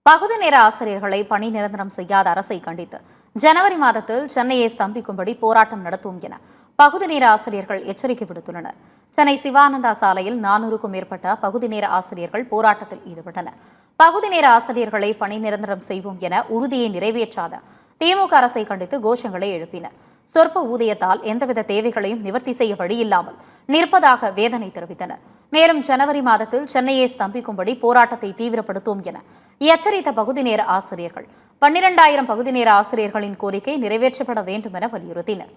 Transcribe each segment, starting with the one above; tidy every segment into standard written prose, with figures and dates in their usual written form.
பகுதி நேர ஆசிரியர்களை பணி நிரந்தரம் செய்யாத அரசை கண்டித்து ஜனவரி மாதத்தில் சென்னையை ஸ்தம்பிக்கும்படி போராட்டம் நடத்தும் என பகுதி நேர ஆசிரியர்கள் எச்சரிக்கை விடுத்துள்ளனர். சென்னை சிவானந்தா சாலையில் 400க்கும் மேற்பட்ட பகுதி நேர ஆசிரியர்கள் போராட்டத்தில் ஈடுபட்டனர். பகுதி நேர ஆசிரியர்களை பணி நிரந்தரம் செய்வோம் என உறுதியை நிறைவேற்றாத திமுக அரசை கண்டித்து கோஷங்களை எழுப்பினர். சொற்ப ஊதியத்தால் எந்தவித தேவைகளையும் நிவர்த்தி செய்ய வழியில்லாமல் நிற்பதாக வேதனை தெரிவித்தனர். மேலும் ஜனவரி மாதத்தில் சென்னையை ஸ்தம்பிக்கும்படி போராட்டத்தை தீவிரப்படுத்தும் என எச்சரித்த பகுதி நேர ஆசிரியர்கள் 12,000 பகுதி நேர ஆசிரியர்களின் கோரிக்கை நிறைவேற்றப்பட வேண்டும் என வலியுறுத்தினர்.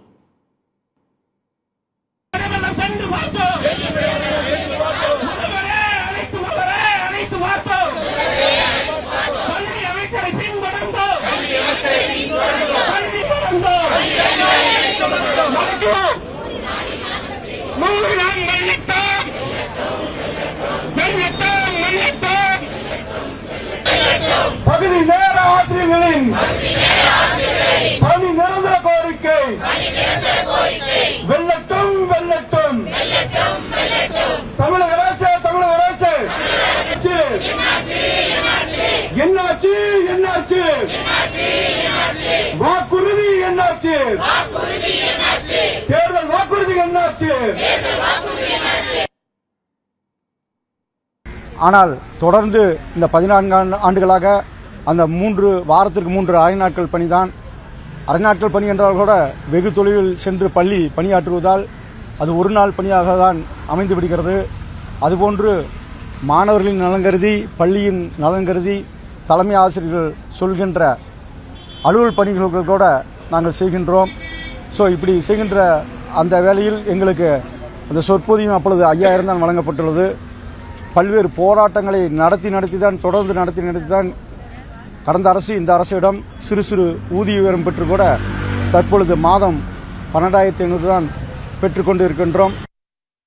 பகுதி நேர ஆசிரியர்களின் பணி நிரந்தர கோரிக்கை வெல்லட்டும் வெல்லட்டும். தமிழக அரசு என்னாச்சு என்னாச்சு வாக்குறுதி என்னாச்சு தேர்தல் வாக்குறுதி என்னாச்சு? ஆனால் தொடர்ந்து இந்த 14 ஆண்டுகளாக அந்த வாரத்திற்கு 3 அரை நாட்கள் பணிதான். அரை நாட்கள் பணி என்றால் கூட வெகு தொலைவில் சென்று பள்ளி பணியாற்றுவதால் அது ஒரு நாள் பணியாக தான் அமைந்து விடுகிறது. அதுபோன்று மாணவர்களின் நலன் கருதி, பள்ளியின் நலன் கருதி தலைமை ஆசிரியர்கள் சொல்கின்ற அலுவல் பணிகள் கூட நாங்கள் செய்கின்றோம். இப்படி செய்கின்ற அந்த வேளையில் எங்களுக்கு அந்த சொற்பொழியும் அப்பொழுது 5,000 தான் வழங்கப்பட்டுள்ளது. பல்வேறு போராட்டங்களை தொடர்ந்து நடத்தி தான் கடந்த அரசு இந்த அரசிடம் சிறு ஊதிய உயர்வு பெற்று கூட தற்பொழுது மாதம் 12,500 தான் பெற்றுக்கொண்டு இருக்கின்றோம்.